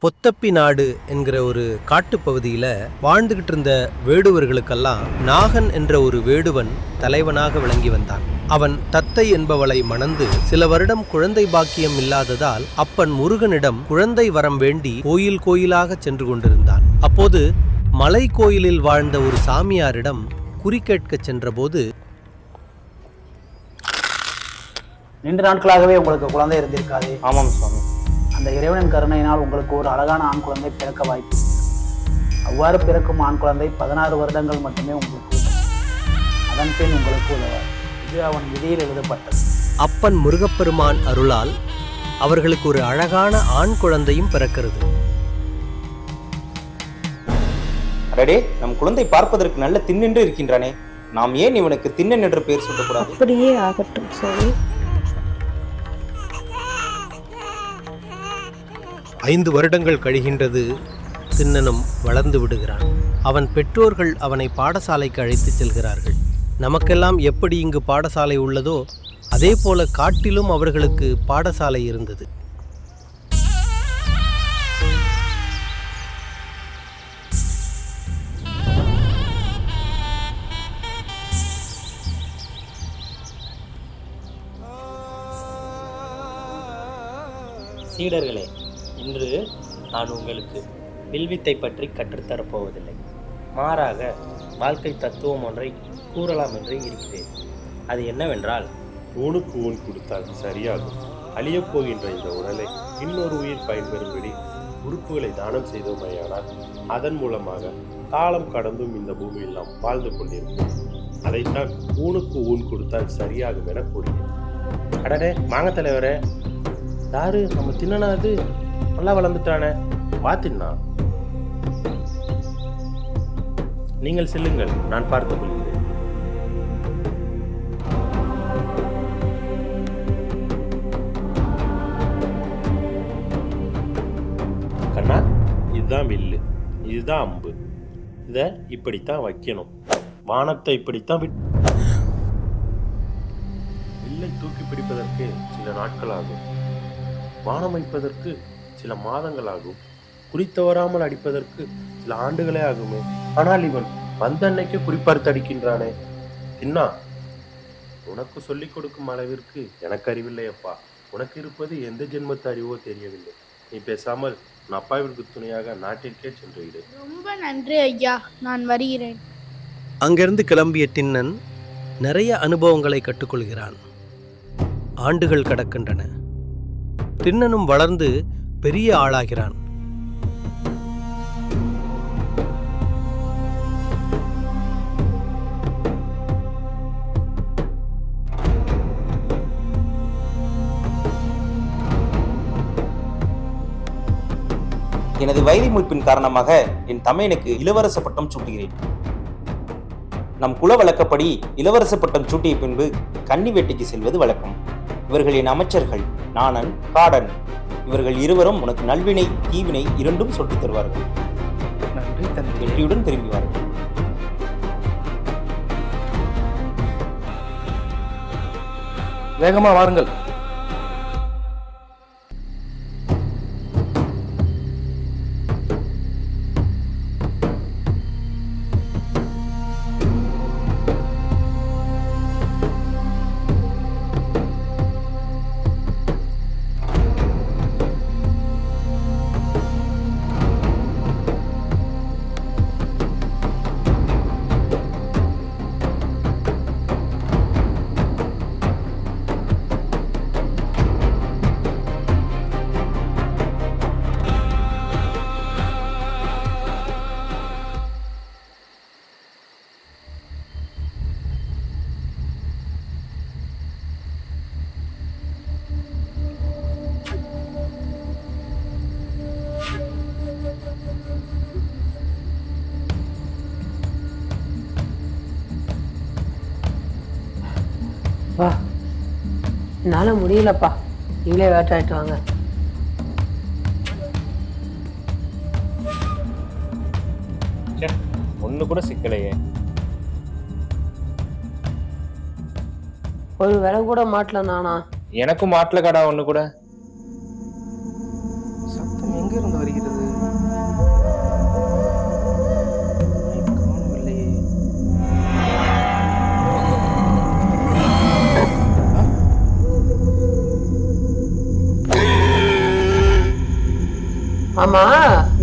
பொத்தப்பி நாடு என்கிற ஒரு காட்டுப்பகுதியில் வாழ்ந்துகிட்டு இருந்த வேடுவர்களுக்கெல்லாம் நாகன் என்ற ஒரு வேடுவன் தலைவனாக விளங்கி வந்தான். அவன் தத்தை என்பவளை மணந்து சில வருடம் குழந்தை பாக்கியம் இல்லாததால் அப்பன் முருகனிடம் குழந்தை வரம் வேண்டி கோயில் கோயிலாக சென்று கொண்டிருந்தான். அப்போது மலை கோயிலில் வாழ்ந்த ஒரு சாமியாரிடம் குறி கேட்கச் சென்றபோது, நீண்ட நாட்களாகவே உங்களுக்கு குழந்தை இருந்திருக்காது. ஆமாம் சுவாமி. அந்த இறைவனின் கருணையினால் உங்களுக்கு ஒரு அழகான ஆண் குழந்தை பிறக்க வாய்ப்பு. அவ்வாறு பிறக்கும் ஆண் குழந்தை 16 வருடங்கள் மட்டுமே உங்களுக்கு அதன் பின் உங்களுக்கு உதவார். இது அவன் விதியில் எழுதப்பட்டது. அப்பன் முருகப்பெருமான் அருளால் அவர்களுக்கு ஒரு அழகான ஆண் குழந்தையும் பிறக்கிறது. அடடே, நம் குழந்தை பார்ப்பதற்கு நல்ல திண்ணென்று இருக்கின்றானே, நாம் ஏன் இவனுக்கு திண்ணன் என்று பெயர் சொல்லக்கூடாது? அப்படியே ஆகட்டும் சாமி. 5 வருடங்கள் கழிகின்றது. திண்ணனும் வளர்ந்து விடுகிறான். அவன் பெற்றோர்கள் அவனை பாடசாலைக்கு அழைத்து செல்கிறார்கள். நமக்கெல்லாம் எப்படி இங்கு பாடசாலை உள்ளதோ அதே போல காட்டிலும் அவர்களுக்கு பாடசாலை இருந்தது. சீடர்களே, இன்று நான் உங்களுக்கு வில்வித்தை பற்றி கற்றுத்தரப்போவதில்லை. மாறாக வாழ்க்கை தத்துவம் ஒன்றை கூறலாம் என்று இருக்கிறேன். அது என்னவென்றால், ஊனுக்கு ஊன் கொடுத்தால் சரியாகும். அழியப் போகின்ற இந்த உடலை இன்னொரு உயிர் பயன்பெறும்படி உறுப்புகளை தானம் செய்தோமையானால் அதன் மூலமாக காலம் கடந்தும் இந்த பூமியில் நாம் வாழ்ந்து கொண்டிருப்போம். அதைத்தான் ஊனுக்கு ஊன் கொடுத்தால் சரியாகும் என கூறினேன். அடடே மாங்க தலைவரே, யாரு நம்ம தின்னனா? அது நல்லா வளர்ந்துட்டானே, வா தின்னா. நீங்கள் செல்லுங்கள், நான் பார்த்துக் கொள்கிறேன். கண்ணா, இதுதான் வில்லு, இதுதான் அம்பு. இதை இப்படித்தான் வைக்கணும். வானத்தை இப்படித்தான் வில்லை தூக்கி பிடிப்பதற்கு சில நாட்கள் ஆகும். வானம் வைப்பதற்கு சில மாதங்கள் ஆகும். குறித்தவராமல் அடிப்பதற்கு சில ஆண்டுகளே ஆகுமே. ஆனால் இவன் வந்த அன்னைக்கு குறிப்பார்த்து அடிக்கின்றானே. தின்னா, உனக்கு சொல்லிக் கொடுக்கும் அளவிற்கு எனக்கு அறிவில்லையப்பா. உனக்கு இருப்பது எந்த ஜென்மத்து அறிவோ தெரியவில்லை. நீ பேசாமல் உன் அப்பாவிற்கு துணையாக நாட்டிற்கே சென்று விடு. ரொம்ப நன்றி ஐயா, நான் வருகிறேன். அங்கிருந்து கிளம்பிய திண்ணன் நிறைய அனுபவங்களை கற்றுக்கொள்கிறான். ஆண்டுகள் கடக்கின்றன. திண்ணனும் வளர்ந்து பெரிய ஆளாகிறான். எனது வயது மூப்பின் காரணமாக என் தமையனுக்கு இளவரச பட்டம் சூட்டுகிறேன். நம் குல வழக்கப்படி இளவரச பட்டம் சூட்டிய பின்பு கன்னி வேட்டைக்கு செல்வது வழக்கம். இவர்கள் என் அமைச்சர்கள், நாணன், காடன். இவர்கள் இருவரும் உனக்கு நல்வினை தீவினை இரண்டும் சொல்லித் தருவார்கள். நன்றி தந்தை. வெற்றியுடன் திரும்புவார்கள். வேகமா வாருங்கள். வா, என்னால முடியலப்பா, நீங்களே வேட்டாயிட்டு வாங்க. ஒண்ணு கூட சிக்கலையே. ஒரு விலை கூட மாட்டல நானா? எனக்கும் மாட்டல கடா ஒண்ணு கூட. சத்தம் எங்க இருந்து வருகிறது? ஆமா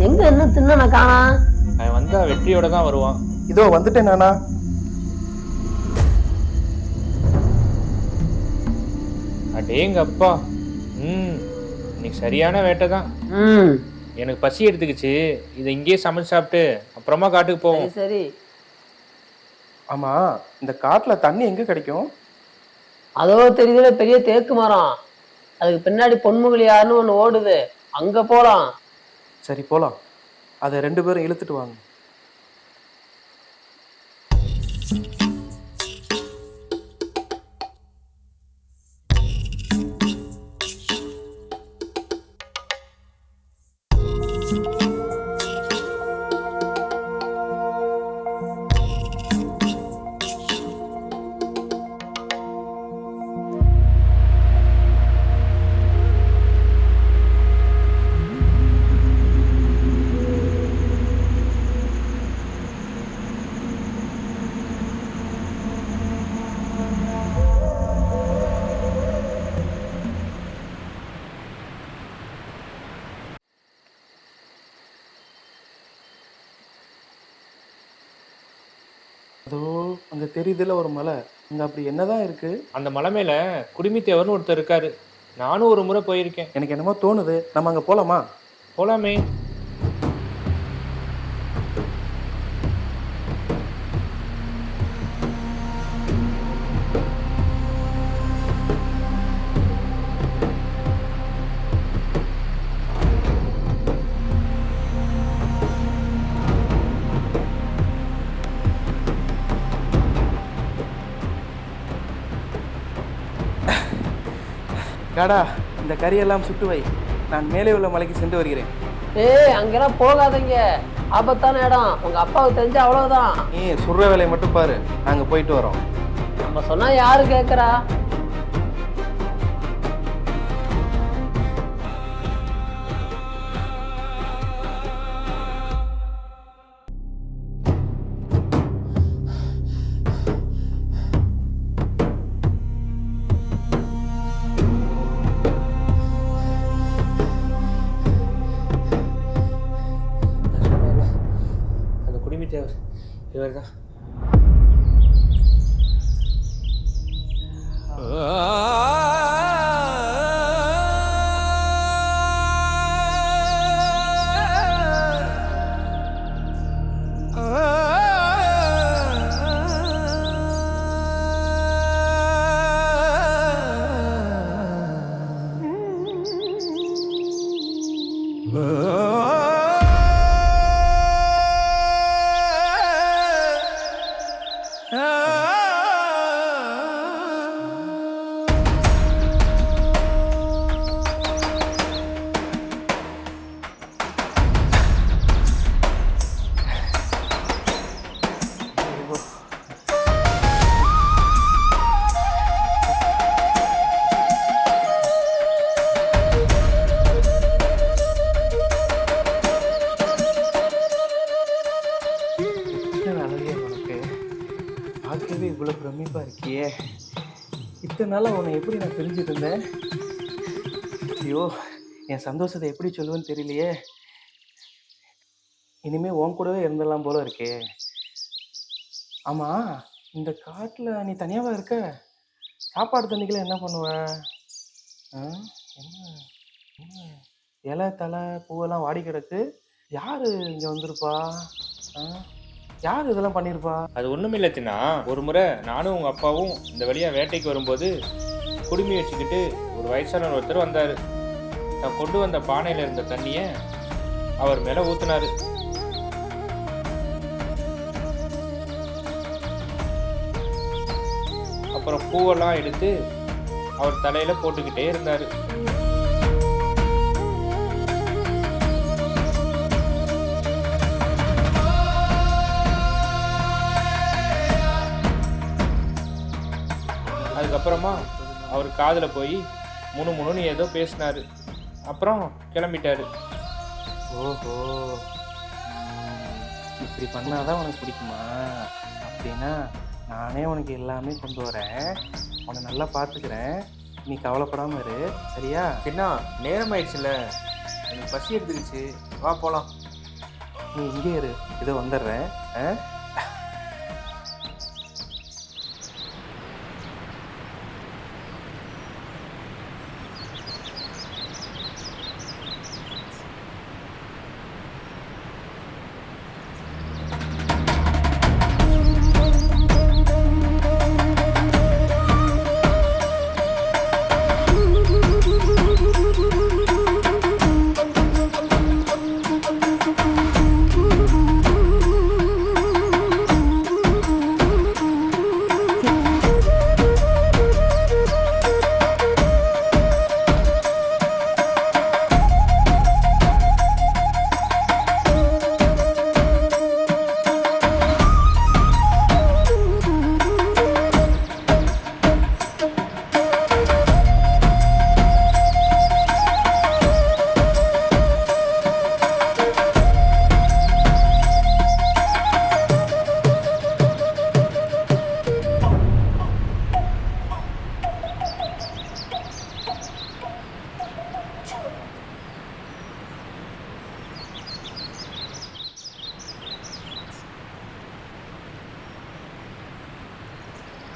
எங்க என்ன தின்ன காணா? அவன் வந்தா வெற்றியோட தான் வருவான். இதோ வந்துட்டேன் நானா. அடேங்க அப்பா. இன்னைக்கு சரியான வேட்டை தான். எனக்கு பசி எடுத்துக்கிச்சு. இதை இங்கேயே சமைச்சு சாப்பிட்டு அப்புறமா காட்டுக்கு போவோம். சரி. ஆமா, இந்த காட்டுல தண்ணி எங்க கிடைக்கும்? அதோ தெரியுதுல பெரிய தேக்கு மரம், அதுக்கு பின்னாடி பொன்முகலியாருன்னு ஒண்ணு ஓடுது, அங்க போலாம். சரி போலாம். அதை 2 பேரும் இழுத்துட்டு வாங்க. அதோ அங்க தெரியுதுல ஒரு மலை, அங்க அப்படி என்னதான் இருக்கு? அந்த மலை மேல குடுமித்தேவர்னு ஒருத்தர் இருக்காரு. நானும் ஒரு முறை போயிருக்கேன். எனக்கு என்னமோ தோணுது, நம்ம அங்க போலாமா? போலாமே. காடா, இந்த கறியெல்லாம் சுட்டு வை, நான் மேலே உள்ள மலைக்கு சென்று வருகிறேன். அங்கெல்லாம் போகாதீங்க, ஆபத்தான இடம். உங்க அப்பாவுக்கு தெரிஞ்ச அவ்வளவுதான். நீ சுடுற வேலையை மட்டும் பாரு, நாங்க போயிட்டு வரோம். நம்ம சொன்னா யாரு கேக்குறா? அந்த குடுமித்தேவர் இவர் தான். பார்க்கவே இவ்வளோ பிரமிப்பா இருக்கியே. இத்தனை நாளாக உன்னை எப்படி நான் தெரிஞ்சுட்டு இருந்தேன்? ஐயோ, என் சந்தோஷத்தை எப்படி சொல்லுவேன்னு தெரியலையே. இனிமே உன் கூடவே இருந்துடலாம் போல இருக்கே. ஆமா, இந்த காட்டில் நீ தனியாவா இருக்க? சாப்பாடு தண்ணிக்கெல்லாம் என்ன பண்ணுவ? என்ன இலை தலை பூவெல்லாம் வாடி கிடக்கு. யாரு இங்கே வந்திருப்பா? யார் இதெல்லாம் பண்ணியிருப்பா? அது ஒன்றும் இல்லை தின்னா. ஒரு முறை நானும் உங்கள் அப்பாவும் இந்த வழியாக வேட்டைக்கு வரும்போது குடுமி வச்சுக்கிட்டு ஒரு வயசான ஒருத்தர் வந்தார். தான் கொண்டு வந்த பானையில் இருந்த தண்ணியை அவர் மேலே ஊற்றினார். அப்புறம் பூவெல்லாம் எடுத்து அவர் தலையில் போட்டுக்கிட்டே இருந்தார். அதுக்கப்புறமா அவர் காதில் போய் முணுமுணுன்னு ஏதோ பேசினார். அப்புறம் கிளம்பிட்டாரு. ஓஹோ, இப்படி பண்ணாதான் உனக்கு பிடிக்குமா? அப்படின்னா நானே உனக்கு எல்லாமே கொண்டு வரேன், உன்னை நல்லா பார்த்துக்கிறேன், நீ கவலைப்படாமல் இரு, சரியா? என்ன நேரம் ஆயிடுச்சுல, எனக்கு பசி எடுத்துக்கிச்சு, வா போகலாம். நீ இங்கே இரு, இதோ வந்துடுறேன்.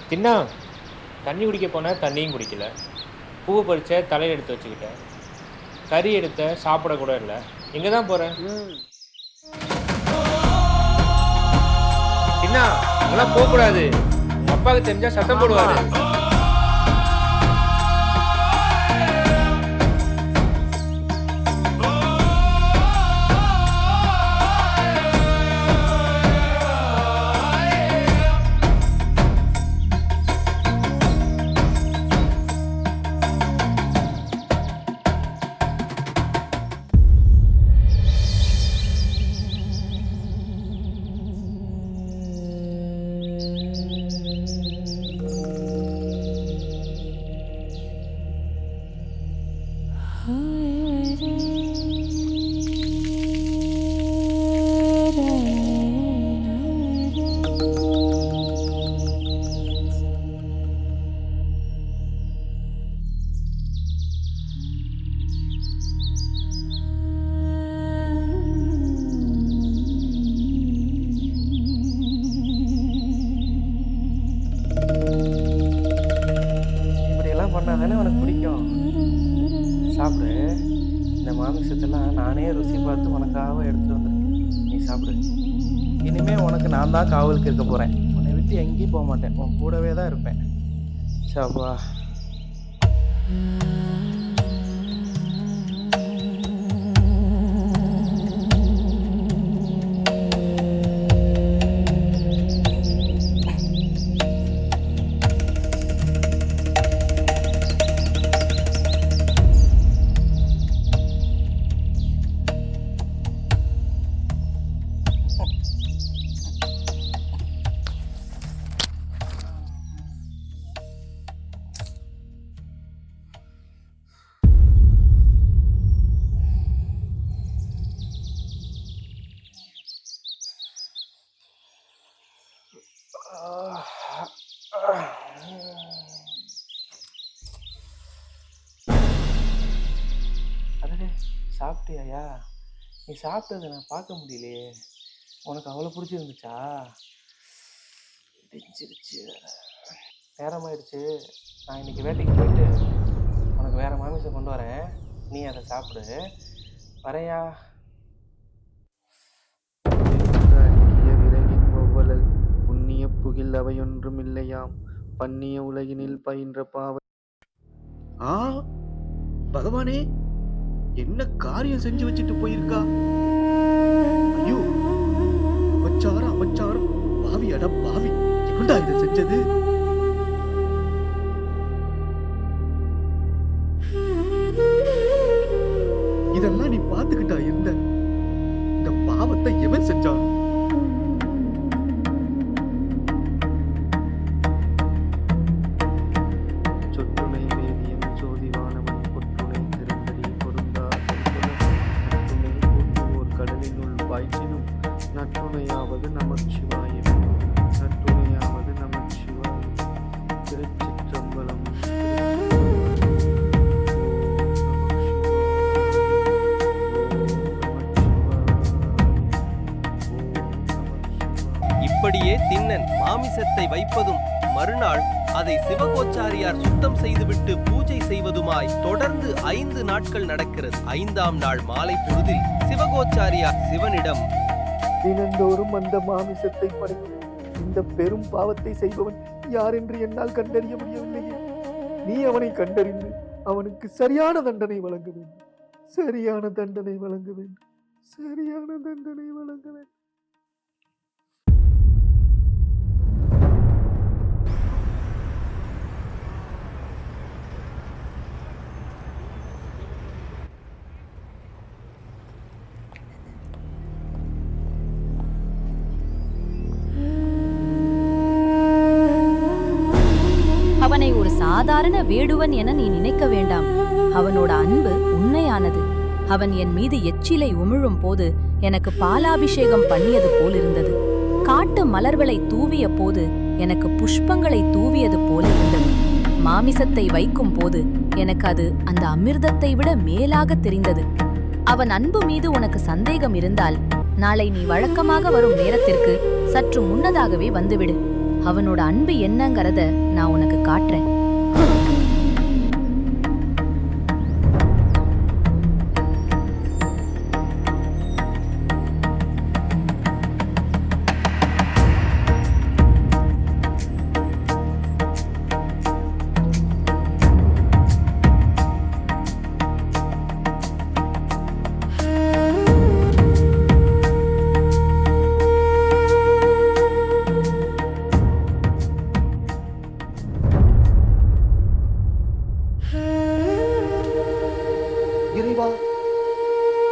தின்னா தண்ணி குடிக்க போனால் தண்ணியும் குடிக்கல, பூவை பறிச்ச தலையில் எடுத்து வச்சுக்கிட்டேன், கறி எடுத்த சாப்பிட கூட இல்லை. எங்கே தான் போகிறேன்? தின்னா இதெல்லாம் போகக்கூடாது, அப்பாவுக்கு தெரிஞ்சா சத்தம் போடுவாரு. பண்ணாதானே உனக்கு பிடிக்கும். சாப்பிடு. இந்த மாமிசத்தெல்லாம் நானே ருசி பார்த்து உனக்காக எடுத்துட்டு வந்திருக்கேன். நீ சாப்பிடு. இனிமே உனக்கு நான் தான் காவலுக்கு இருக்க போறேன். உன்னை விட்டு எங்கேயும் போக மாட்டேன், உன் கூடவே தான் இருப்பேன். சாப்பா. அடடே, சாப்பிட்டியாயா? நீ சாப்பிட்டதை நான் பார்க்க முடியலையே. உனக்கு அவ்வளோ பிடிச்சிருந்துச்சா? இடிச்சிருச்சு. நேரமாயிடுச்சு. நான் இன்னைக்கு வேட்டைக்கு போயிட்டு உனக்கு வேற மாமிசம் கொண்டு வரேன். நீ அதை சாப்பிடு. வரையா? விறகின் ஒவ்வொழல் புண்ணிய புகில் அவையொன்றும் இல்லையாம் பண்ணிய உலகினில் பயின்ற பாவ. பகவானே, என்ன காரியம் செஞ்சு வச்சுட்டு போயிருக்கா? ஐயோ, அபச்சாரம் அபச்சாரம், பாவி அட பாவி, எவன்டா இதை செஞ்சது? இதெல்லாம் நீ பார்த்துக்கிட்டா இருந்த? இந்த பாவத்தை எவன் செஞ்சான்? சொற்றுணை வேதியம் சோதிவானவன் பொற்றுணை திருந்தடி பொருந்தார் நற்றுணை கூட்டுவோர் கடலினுள் பாய்ச்சினும் நற்றுணையாவது நமச்சிவாய. நற்றுணையாவது நமச்சிவாய. மன்னன் மாமிசத்தை வைப்பதும் மறுநாள் அதை சிவகோச்சாரியார் சுத்தம் செய்துவிட்டு பூஜை செய்வதுமாய் தொடர்ந்து 5 நாட்கள் நடக்கிறது. 5ஆம் நாள் மாலை பொழுதில் சிவகோச்சாரியார் சிவனிடம், தினந்தோறும் அந்த மாமிசத்தை படைக்கும் இந்த பெரும் பாவத்தை செய்பவன் யார் என்று என்னால் கண்டறிய முடியவில்லையே. நீ அவனை கண்டறிந்து அவனுக்கு சரியான தண்டனை வழங்க வேண்டும். சரியான தண்டனை வழங்க வேண்டும். சரியான தண்டனை வழங்க வேண்டும். அவனை ஒரு சாதாரண வேடுவன் என நீ நினைக்க வேண்டாம். அவனோட அன்பு உண்மையானது. அவன் என் மீது எச்சிலை உமிழும் போது எனக்கு பாலாபிஷேகம் பண்ணியது போலிருந்தது. காட்டு மலர்களை தூவிய போது எனக்கு புஷ்பங்களை தூவியது போல இருந்தது. மாமிசத்தை வைக்கும் போது எனக்கு அது அந்த அமிர்தத்தை விட மேலாக தெரிந்தது. அவன் அன்பு மீது உனக்கு சந்தேகம் இருந்தால் நாளை நீ வழக்கமாக வரும் நேரத்திற்கு சற்று முன்னதாகவே வந்துவிடு. அவனோட அன்பு என்னங்கறத நான் உனக்கு காட்டுறேன்.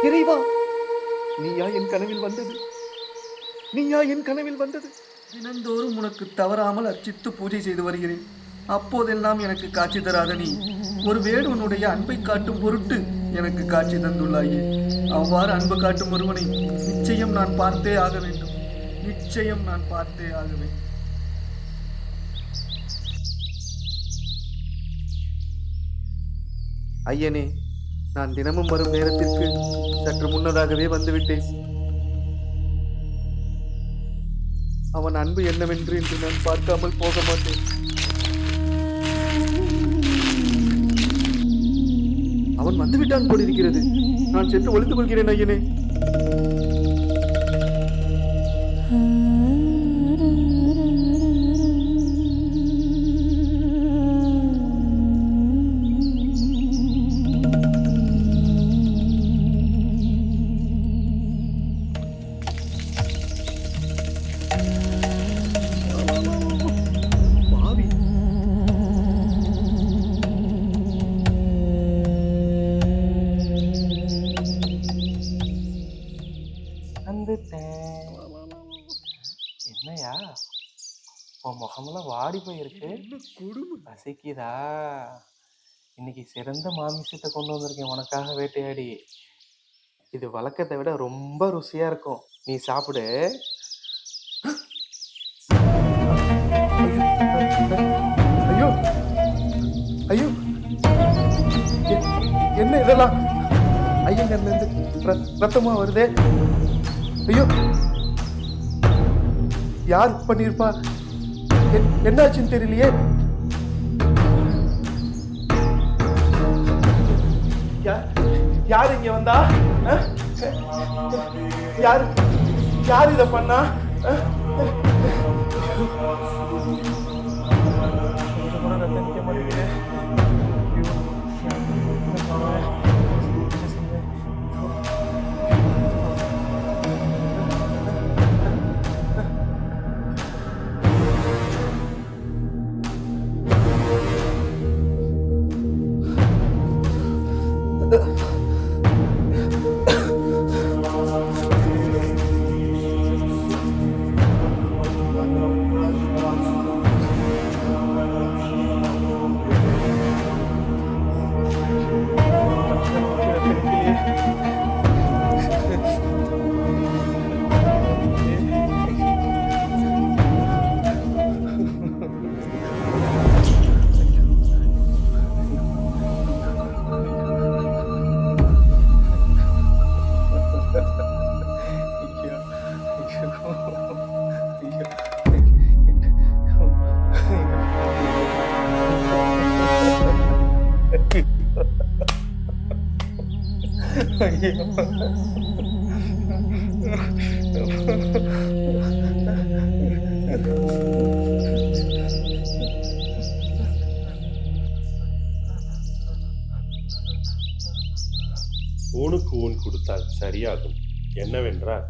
இறைவா, நீயா என் கனவில் வந்தது? நீயா என் கனவில் வந்தது? தினந்தோறும் உனக்கு தவறாமல் அர்ச்சித்து பூஜை செய்து வருகிறேன். அப்போதெல்லாம் எனக்கு காட்சி தராத நீ ஒரு வேடுவனுடைய அன்பை காட்டும் பொருட்டு எனக்கு காட்சி தந்துள்ளாயே. அவ்வாறு அன்பு காட்டும் ஒருவனை நிச்சயம் நான் பார்த்தே ஆக வேண்டும். நிச்சயம் நான் பார்த்தே ஆக வேண்டும். ஐயனே, நான் தினமும் வரும் நேரத்திற்கு சற்று முன்னதாகவே வந்துவிட்டேன். அவன் அன்பு என்னவென்று என்று நான் பார்க்காமல் போக மாட்டேன். அவன் வந்துவிட்டான் போலிருக்கிறது. நான் சென்று ஒளித்துக் கொள்கிறேன் ஐயனே. என்னையா உன் முகமெல்லாம் வாடி போயிருக்கு, பசிக்குதா? இன்னைக்கு சிறந்த மாமிசத்தை கொண்டு வந்திருக்கேன் உனக்காக வேட்டையாடி. இது வழக்கத்தை விட ரொம்ப ருசியா இருக்கும், நீ சாப்பிடு. ஐயோ ஐயோ, என்ன இதெல்லாம்? ஐயங்கர்ல இருந்து ரத்தமா வருதே. ஐயோ, யார் பண்ணிருப்பா? என்னாச்சுன்னு தெரியலையே. யார் இங்க வந்தா? யார் இத பண்ணா? ரத்தம் நிக்க மாட்டேங்குது. ஊனுக்கு ஊன் கொடுத்தால் சரியாகும். என்னவென்றால்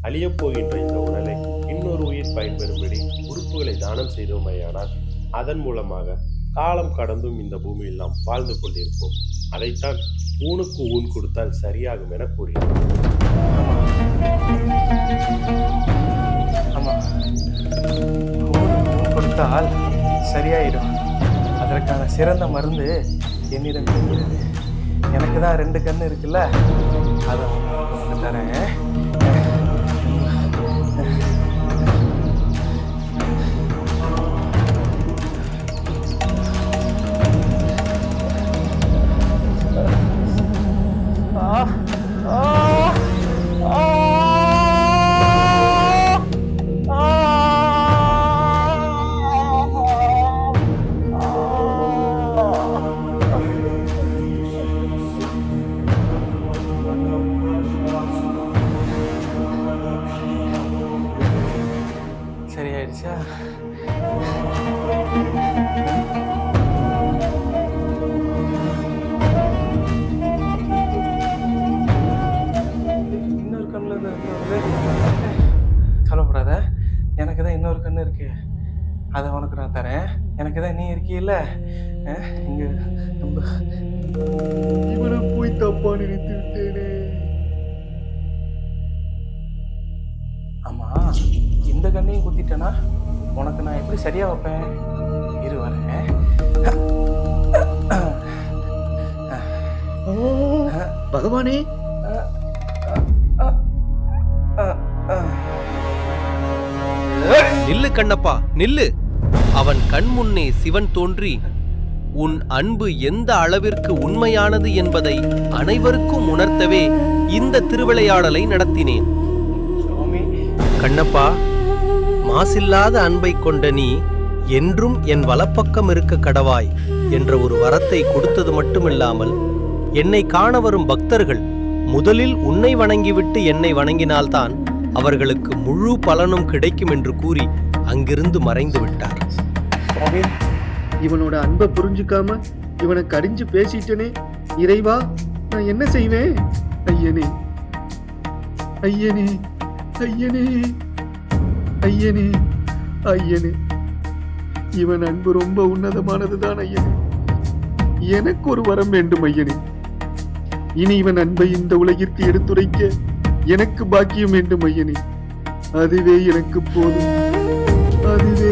அழியப் போகின்ற இந்த உடலை இன்னொரு உயிர் பயன்பெறும்படி உறுப்புகளை தானம் செய்தோமையானால் அதன் மூலமாக காலம் கடந்தும் இந்த பூமியில் நாம் வாழ்ந்து கொண்டிருப்போம். அதைத்தான் ஊனுக்கு ஊன் கொடுத்தால் சரியாகும் என கூறினார். ஆமா, ஊன் கொடுத்தால் சரியாயிடும். அதற்கான சிறந்த மருந்து என்னிடம் இருக்கிறது. எனக்கு தான் 2 கண்ணு இருக்குல்ல, அதை உங்களுக்கு தரேன். சரியாயிடுச்சா? இன்னொரு கண்ணுல இருந்து சொல்லப்படாத. எனக்கு தான் இன்னொரு கண்ணு இருக்கு, அதை உனக்கு நான் தரேன். எனக்கு தான் நீ இருக்கீல்ல இங்க. இவனை போய் தப்பா நினைத்து விட்டேனே. ஆமா, இந்த கண்ணையும் குத்திட்டேனா உனக்கு நான் எப்படி சரியா வைப்பேன்? இரு வரேன். பகவானே, நில்லு கண்ணப்பா நில்லு. அவன் கண் முன்னே சிவன் தோன்றி உன் அன்பு எந்த அளவிற்கு உண்மையானது என்பதை அனைவருக்கும் உணர்த்தவே இந்த திருவிளையாடலை நடத்தினேன். கண்ணப்பா, மாசில்லாத அன்பை கொண்ட நீ என்றும் என் வலப்பக்கம் இருக்க கடவாய் என்ற ஒரு வரத்தை கொடுத்தது மட்டுமில்லாமல், என்னை காண வரும் பக்தர்கள் முதலில் உன்னை வணங்கிவிட்டு என்னை வணங்கினால்தான் அவர்களுக்கு முழு பலனும் கிடைக்கும் என்று கூறி அங்கிருந்து மறைந்து விட்டார். இவனோட அன்பை புரிஞ்சுக்காம இவனை கடிஞ்சு பேசிட்டனே. இறைவா, நான் என்ன செய்வேன்? ஐயனே, ஐயனே, ஐயனே, ஐயனே, ஐயனே. இவன் அன்பு ரொம்ப உன்னதமானதுதான் ஐயனே. எனக்கு ஒரு வரம் வேண்டும் ஐயனே. இனி இவன் அன்பை இந்த உலகிற்கு எடுத்துரைக்க எனக்கு பாக்கியம் வேண்டும் ஐயனே. அதுவே எனக்கு போதும், அதுவே